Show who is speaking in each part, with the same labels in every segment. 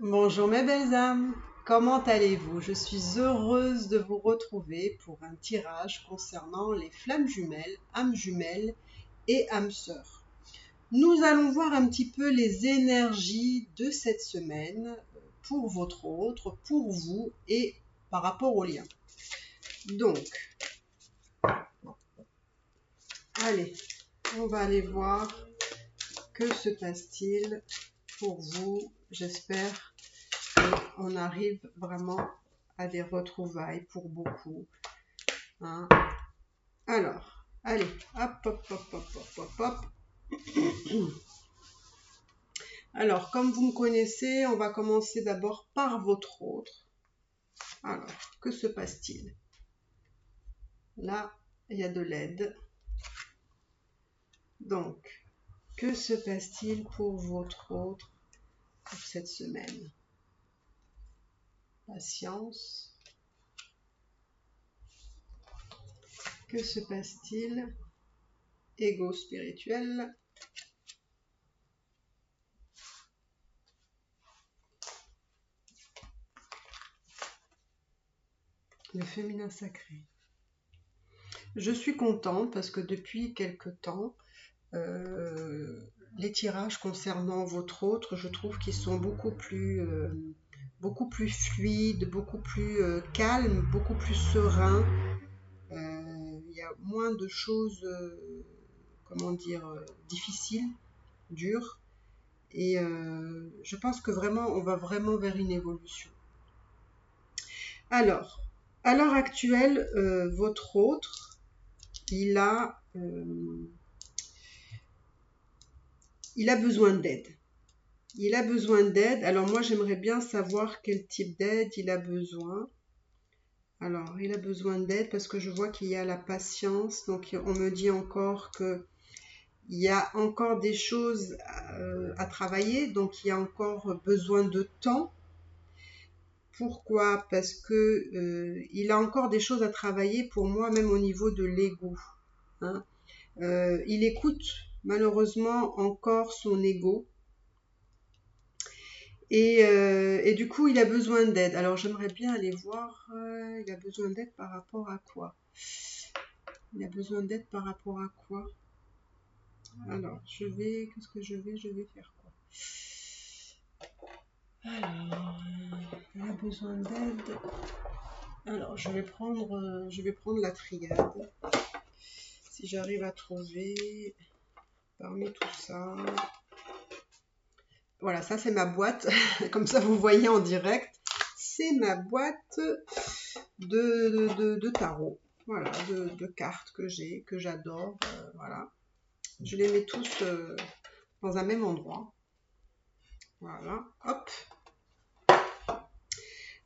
Speaker 1: Bonjour mes belles âmes, comment allez-vous? Je suis heureuse de vous retrouver pour un tirage concernant les flammes jumelles et âmes sœurs. Nous allons voir un petit peu les énergies de cette semaine pour votre autre, pour vous et par rapport au lien. Donc, allez, on va aller voir que se passe-t-il pour vous. J'espère qu'on arrive vraiment à des retrouvailles pour beaucoup. Hein. Alors, allez, hop, hop, hop, hop, hop, hop, hop. Alors, comme vous me connaissez, on va commencer d'abord par votre autre. Alors, que se passe-t-il? Là, il y a de l'aide. Donc, que se passe-t-il pour votre autre pour cette semaine? Patience. Que se passe-t-il? Ego spirituel. Le féminin sacré. Je suis contente parce que depuis quelque temps, les tirages concernant votre autre, je trouve qu'ils sont beaucoup plus fluides, beaucoup plus calmes, beaucoup plus sereins. Il y a moins de choses, comment dire, difficiles, dures. Et je pense que vraiment, on va vraiment vers une évolution. Alors, à l'heure actuelle, votre autre, il a besoin d'aide. Il a besoin d'aide. Alors moi, j'aimerais bien savoir quel type d'aide il a besoin. Alors, il a besoin d'aide parce que je vois qu'il y a la patience. Donc, on me dit encore que il y a encore des choses à travailler. Donc, il y a encore besoin de temps. Pourquoi? Parce que il a encore des choses à travailler pour moi, même au niveau de l'ego. Hein. Il écoute malheureusement encore son ego. Et du coup, il a besoin d'aide. Alors, j'aimerais bien aller voir, il a besoin d'aide par rapport à quoi? Il a besoin d'aide par rapport à quoi? Alors, qu'est-ce que je vais faire quoi? Alors, il a besoin d'aide. Alors, je vais prendre la triade. Si j'arrive à trouver parmi tout ça. Voilà, ça c'est ma boîte. Comme ça, vous voyez en direct. C'est ma boîte de tarot. Voilà, de cartes que j'ai, que j'adore. Voilà. Je les mets tous dans un même endroit. Voilà, hop.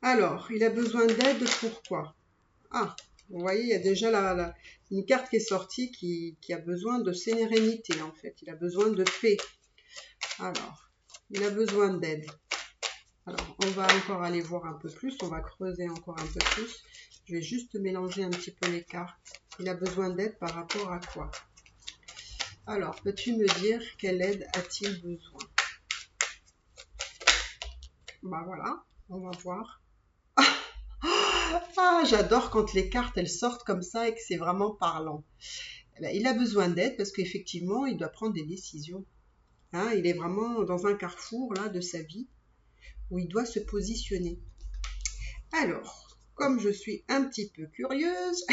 Speaker 1: Alors, il a besoin d'aide, pourquoi? Ah, vous voyez, il y a déjà une carte qui est sortie qui a besoin de sérénité, en fait. Il a besoin de paix. Alors, il a besoin d'aide. Alors, on va encore aller voir un peu plus. On va creuser encore un peu plus. Je vais juste mélanger un petit peu les cartes. Il a besoin d'aide par rapport à quoi? Alors, peux-tu me dire quelle aide a-t-il besoin? Bah voilà, on va voir. Ah, j'adore quand les cartes elles sortent comme ça et que c'est vraiment parlant. Eh ben, il a besoin d'aide parce qu'effectivement, il doit prendre des décisions. Hein, il est vraiment dans un carrefour là de sa vie où il doit se positionner. Alors, comme je suis un petit peu curieuse,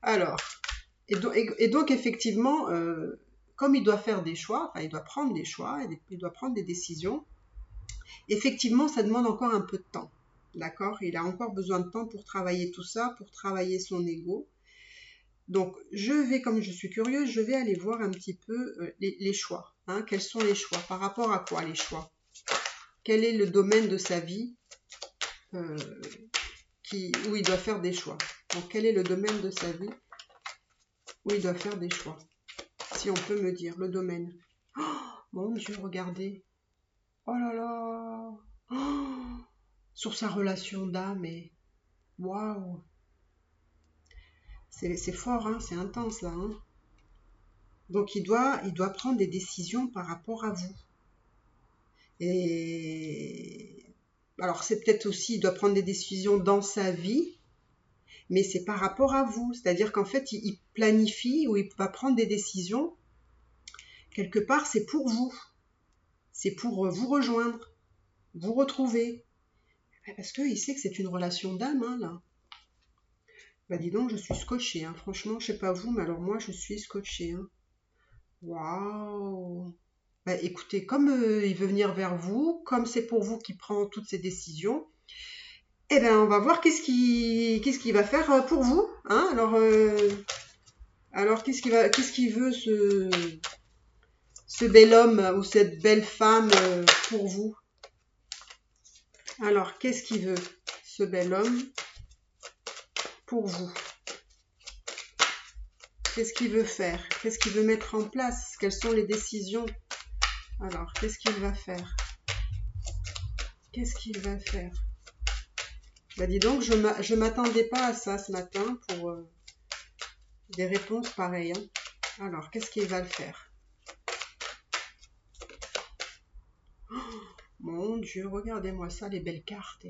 Speaker 1: alors, et donc effectivement, comme il doit faire des choix, enfin il doit prendre des choix, il doit prendre des décisions, effectivement, ça demande encore un peu de temps. D'accord? Il a encore besoin de temps pour travailler tout ça, pour travailler son ego. Donc, comme je suis curieuse, je vais aller voir un petit peu les choix. Hein. Quels sont les choix? Par rapport à quoi les choix? Quel est le domaine de sa vie euh, où il doit faire des choix? Donc, quel est le domaine de sa vie où il doit faire des choix? Si on peut me dire le domaine. Oh, mon Dieu, regardez. Oh là là. Oh, sur sa relation d'âme et waouh. C'est fort, hein, c'est intense là. Hein. Donc il doit prendre des décisions par rapport à vous. Et alors c'est peut-être aussi, il doit prendre des décisions dans sa vie, mais c'est par rapport à vous. C'est-à-dire qu'en fait, il planifie ou il va prendre des décisions. Quelque part, c'est pour vous. C'est pour vous rejoindre, vous retrouver. Parce qu'il sait que c'est une relation d'âme, hein, là. Bah dis donc, je suis scotchée, hein. Franchement, je sais pas vous, mais alors moi, je suis scotchée, hein. Waouh! Bah écoutez, comme il veut venir vers vous, comme c'est pour vous qu'il prend toutes ces décisions, eh ben on va voir qu'est-ce qu'il va faire pour vous, hein? Alors qu'est-ce qu'il veut ce bel homme ou cette belle femme pour vous? Alors qu'est-ce qu'il veut ce bel homme pour vous? Qu'est-ce qu'il veut faire? Qu'est-ce qu'il veut mettre en place? Quelles sont les décisions? Alors qu'est-ce qu'il va faire? Qu'est-ce qu'il va faire? Bah dis donc, je m'attendais pas à ça ce matin pour des réponses pareilles, hein. Alors qu'est-ce qu'il va le faire? Mon Dieu, regardez-moi ça, les belles cartes.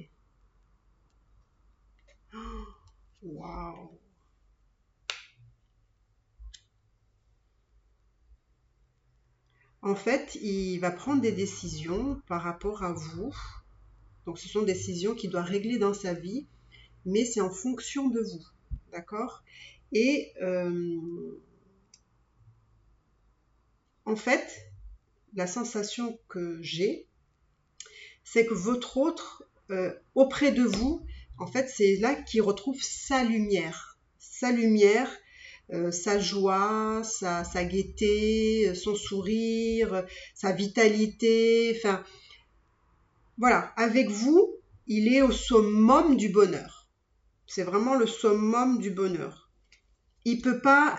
Speaker 1: Waouh! En fait, il va prendre des décisions par rapport à vous. Donc, ce sont des décisions qu'il doit régler dans sa vie, mais c'est en fonction de vous. D'accord? Et en fait, la sensation que j'ai, c'est que votre autre, auprès de vous, en fait, c'est là qu'il retrouve sa lumière. Sa lumière, sa joie, sa gaieté, son sourire, sa vitalité. Enfin, voilà, avec vous, il est au summum du bonheur. C'est vraiment le summum du bonheur. Il ne peut pas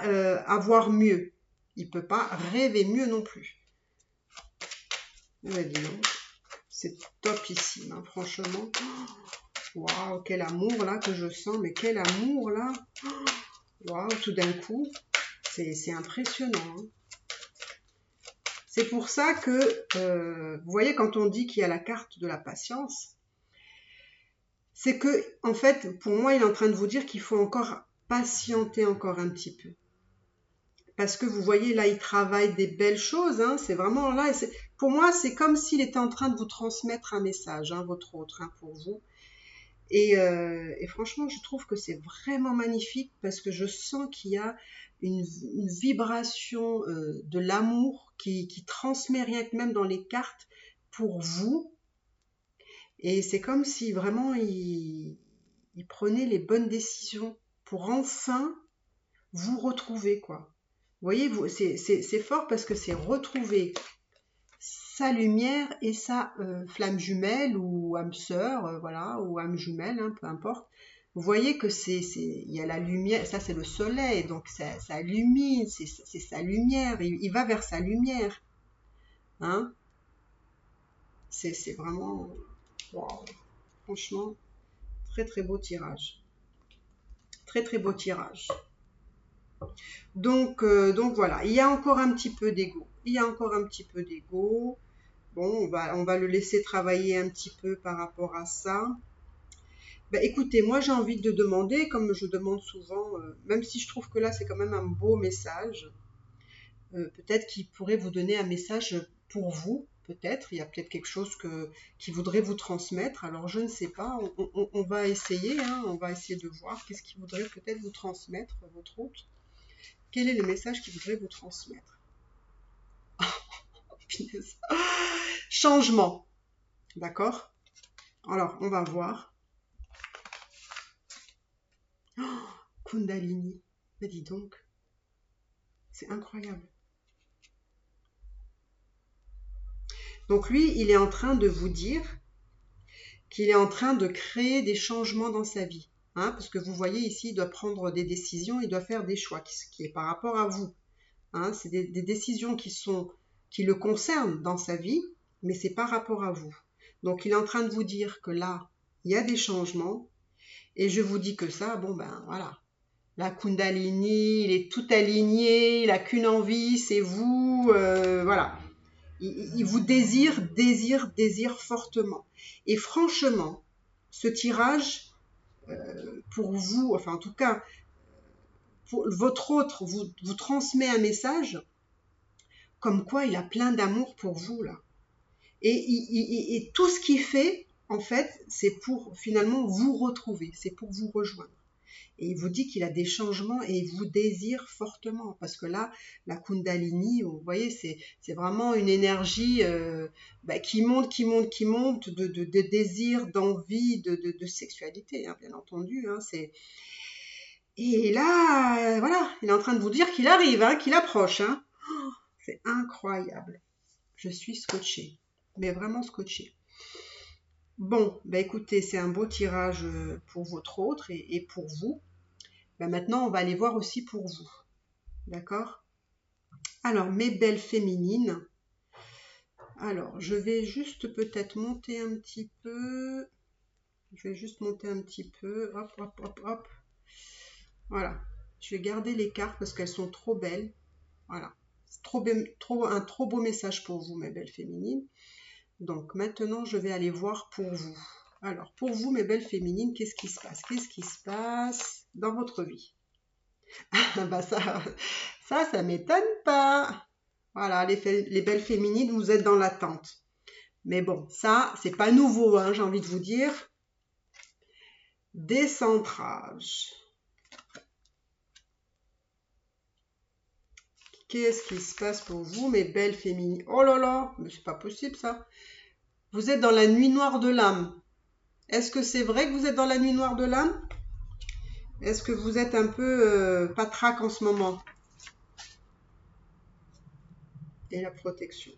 Speaker 1: avoir mieux. Il ne peut pas rêver mieux non plus. Dis donc, c'est topissime, hein, franchement. Waouh, quel amour là que je sens, mais quel amour là. Waouh, tout d'un coup, c'est impressionnant, hein. C'est pour ça que, vous voyez, quand on dit qu'il y a la carte de la patience, c'est que, en fait, pour moi, il est en train de vous dire qu'il faut encore patienter encore un petit peu. Parce que vous voyez, là, il travaille des belles choses, hein, c'est vraiment là. Pour moi, c'est comme s'il était en train de vous transmettre un message, hein, votre autre, hein, pour vous. Et franchement, je trouve que c'est vraiment magnifique parce que je sens qu'il y a une vibration de l'amour qui transmet rien que même dans les cartes pour vous. Et c'est comme si vraiment il prenait les bonnes décisions pour enfin vous retrouver, quoi. Vous voyez, c'est fort parce que c'est retrouver sa lumière et sa flamme jumelle ou âme sœur, voilà, ou âme jumelle, hein, peu importe. Vous voyez que il y a la lumière, ça c'est le soleil, donc ça illumine, c'est sa lumière, il va vers sa lumière, hein. C'est vraiment, wow, franchement, très très beau tirage, très très beau tirage. Donc voilà, il y a encore un petit peu d'ego, il y a encore un petit peu d'ego. Bon, on va le laisser travailler un petit peu par rapport à ça. Ben, écoutez, moi j'ai envie de demander, comme je demande souvent, même si je trouve que là c'est quand même un beau message, peut-être qu'il pourrait vous donner un message pour vous, peut-être, il y a peut-être quelque chose qu'il voudrait vous transmettre, alors je ne sais pas, on va essayer, hein, on va essayer de voir qu'est-ce qu'il voudrait peut-être vous transmettre, votre hôte. Quel est le message qu'il voudrait vous transmettre? Changement, d'accord? Alors, on va voir. Oh, Kundalini, mais dis donc, c'est incroyable. Donc lui, il est en train de vous dire qu'il est en train de créer des changements dans sa vie. Hein, parce que vous voyez ici, il doit prendre des décisions, il doit faire des choix, qui est par rapport à vous. Hein, c'est des décisions qui le concernent dans sa vie, mais c'est par rapport à vous. Donc il est en train de vous dire que là, il y a des changements, et je vous dis que ça, bon ben voilà. La Kundalini, il est tout aligné, il n'a qu'une envie, c'est vous, voilà. Il vous désire fortement. Et franchement, ce tirage, pour vous, enfin en tout cas, pour votre autre, vous transmet un message comme quoi il a plein d'amour pour vous, là. Et tout ce qu'il fait, en fait, c'est pour finalement vous retrouver, c'est pour vous rejoindre. Et il vous dit qu'il a des changements et il vous désire fortement. Parce que là, la Kundalini, vous voyez, c'est vraiment une énergie qui monte, de désir, d'envie, de sexualité, hein, bien entendu. Hein, et là, voilà, il est en train de vous dire qu'il arrive, hein, qu'il approche. Hein. Oh, c'est incroyable. Je suis scotchée, mais vraiment scotchée. Bon, bah écoutez, c'est un beau tirage pour votre autre et pour vous. Bah maintenant, on va aller voir aussi pour vous. D'accord? Alors, mes belles féminines. Alors, je vais juste peut-être monter un petit peu. Je vais juste monter un petit peu. Hop, hop, hop, hop. Voilà. Je vais garder les cartes parce qu'elles sont trop belles. Voilà. C'est un trop beau message pour vous, mes belles féminines. Donc, maintenant, je vais aller voir pour vous. Alors, pour vous, mes belles féminines, qu'est-ce qui se passe? Qu'est-ce qui se passe dans votre vie? Bah ça m'étonne pas. Voilà, les belles féminines, vous êtes dans l'attente. Mais bon, ça, c'est pas nouveau, hein, j'ai envie de vous dire. Décentrage. Qu'est-ce qui se passe pour vous, mes belles féminines? Oh là là, mais c'est pas possible ça. Vous êtes dans la nuit noire de l'âme. Est-ce que c'est vrai que vous êtes dans la nuit noire de l'âme? Est-ce que vous êtes un peu patraque en ce moment? Et la protection.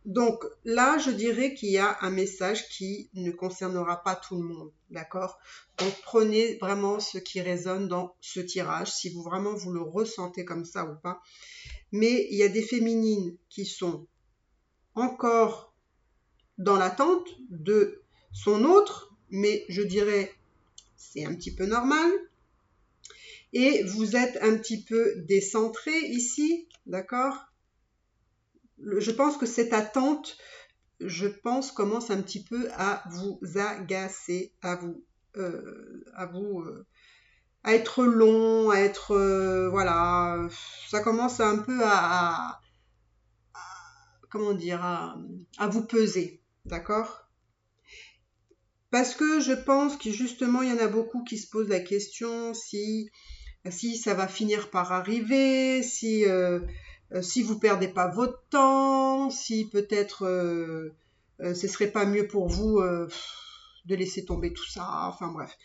Speaker 1: Donc là, je dirais qu'il y a un message qui ne concernera pas tout le monde, d'accord? Donc prenez vraiment ce qui résonne dans ce tirage, si vous vraiment vous le ressentez comme ça ou pas. Mais il y a des féminines qui sont encore dans l'attente de son autre, mais je dirais c'est un petit peu normal. Et vous êtes un petit peu décentré ici, d'accord? Je pense que cette attente, commence un petit peu à vous agacer, à être long, à être, voilà, ça commence un peu comment dire, à vous peser, d'accord? Parce que je pense que justement, il y en a beaucoup qui se posent la question si ça va finir par arriver, si vous perdez pas votre temps, si peut-être ce serait pas mieux pour vous de laisser tomber tout ça, enfin bref.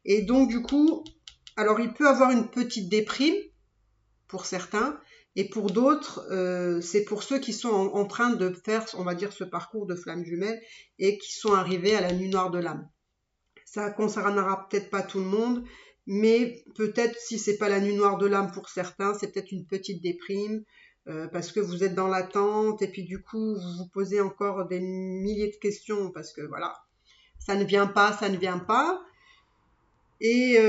Speaker 1: Et donc du coup, alors il peut avoir une petite déprime pour certains, et pour d'autres, c'est pour ceux qui sont en train de faire, on va dire, ce parcours de flamme jumelle et qui sont arrivés à la nuit noire de l'âme. Ça concernera peut-être pas tout le monde, mais peut-être si c'est pas la nuit noire de l'âme pour certains, c'est peut-être une petite déprime parce que vous êtes dans l'attente et puis du coup vous vous posez encore des milliers de questions parce que voilà, ça ne vient pas. Et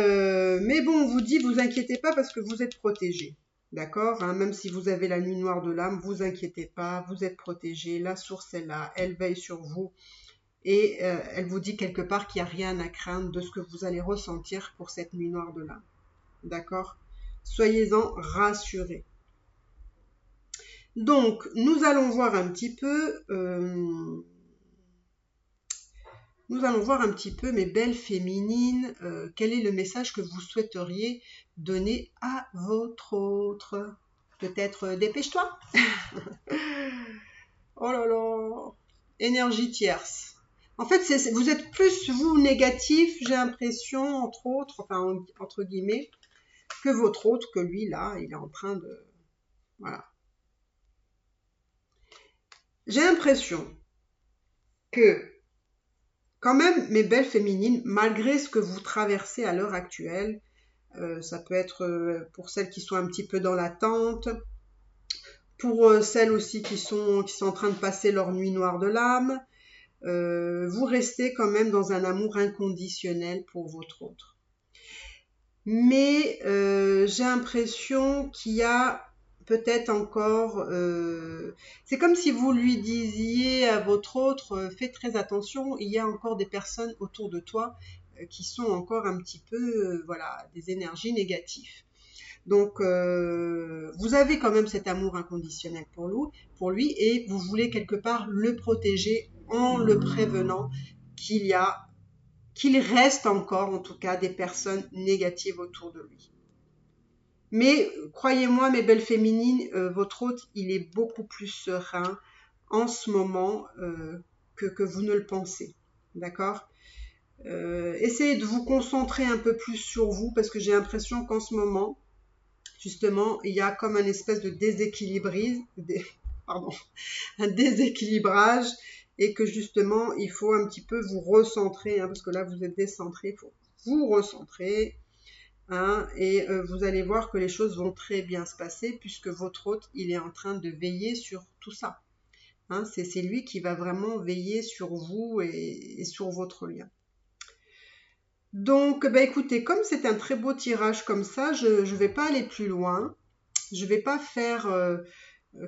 Speaker 1: mais bon, on vous dit, vous inquiétez pas parce que vous êtes protégés. D'accord, hein, même si vous avez la nuit noire de l'âme, vous inquiétez pas, vous êtes protégés, la source est là, elle veille sur vous. Et elle vous dit quelque part qu'il n'y a rien à craindre de ce que vous allez ressentir pour cette nuit noire de l'âme. D'accord? Soyez-en rassurés. Donc, nous allons voir un petit peu... mes belles féminines, quel est le message que vous souhaiteriez donner à votre autre? Peut-être dépêche-toi. Oh là là, énergie tierce. En fait, vous êtes plus, vous, négatif, j'ai l'impression, entre autres, enfin, entre guillemets, que votre autre, que lui, là, il est en train de... Voilà. J'ai l'impression que, quand même, mes belles féminines, malgré ce que vous traversez à l'heure actuelle, ça peut être pour celles qui sont un petit peu dans l'attente, pour celles aussi qui sont en train de passer leur nuit noire de l'âme, vous restez quand même dans un amour inconditionnel pour votre autre. Mais j'ai l'impression qu'il y a peut-être encore, c'est comme si vous lui disiez à votre autre, fais très attention, il y a encore des personnes autour de toi qui sont encore un petit peu, voilà, des énergies négatives. Donc, vous avez quand même cet amour inconditionnel pour lui et vous voulez quelque part le protéger en le prévenant qu'il reste encore, en tout cas, des personnes négatives autour de lui. Mais croyez-moi, mes belles féminines, votre hôte, il est beaucoup plus serein en ce moment que vous ne le pensez. D'accord ? Essayez de vous concentrer un peu plus sur vous parce que j'ai l'impression qu'en ce moment, justement, il y a comme un espèce de un déséquilibrage et que justement, il faut un petit peu vous recentrer, hein, parce que là, vous êtes décentré, il faut vous recentrer. Hein, et vous allez voir que les choses vont très bien se passer puisque votre hôte, il est en train de veiller sur tout ça. Hein, c'est lui qui va vraiment veiller sur vous et sur votre lien. Donc, bah, écoutez, comme c'est un très beau tirage comme ça, je ne vais pas aller plus loin. Je ne vais pas faire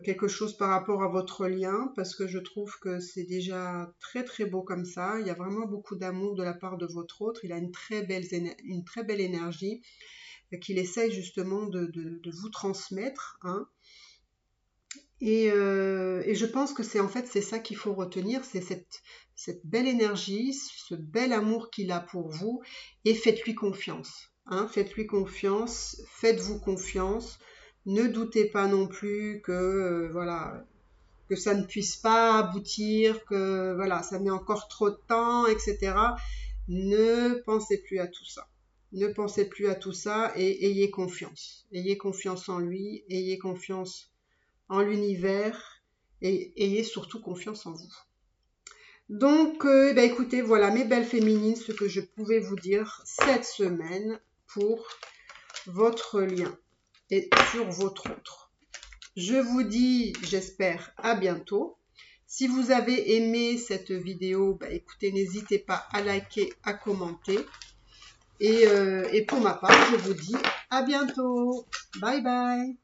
Speaker 1: quelque chose par rapport à votre lien parce que je trouve que c'est déjà très très beau comme ça. Il y a vraiment beaucoup d'amour de la part de votre autre. Il a une très belle énergie qu'il essaye justement de vous transmettre. Hein. Et je pense que c'est ça qu'il faut retenir, c'est cette belle énergie, ce bel amour qu'il a pour vous, et faites-lui confiance. Hein, faites-lui confiance, faites-vous confiance. Ne doutez pas non plus que voilà, que ça ne puisse pas aboutir, que voilà, ça met encore trop de temps, etc. Ne pensez plus à tout ça. Ne pensez plus à tout ça et ayez confiance. Ayez confiance en lui, ayez confiance en l'univers et ayez surtout confiance en vous. Donc, écoutez, voilà mes belles féminines, ce que je pouvais vous dire cette semaine pour votre lien et sur votre autre. Je vous dis, j'espère, à bientôt. Si vous avez aimé cette vidéo, écoutez, n'hésitez pas à liker, à commenter. Et pour ma part, je vous dis à bientôt. Bye bye.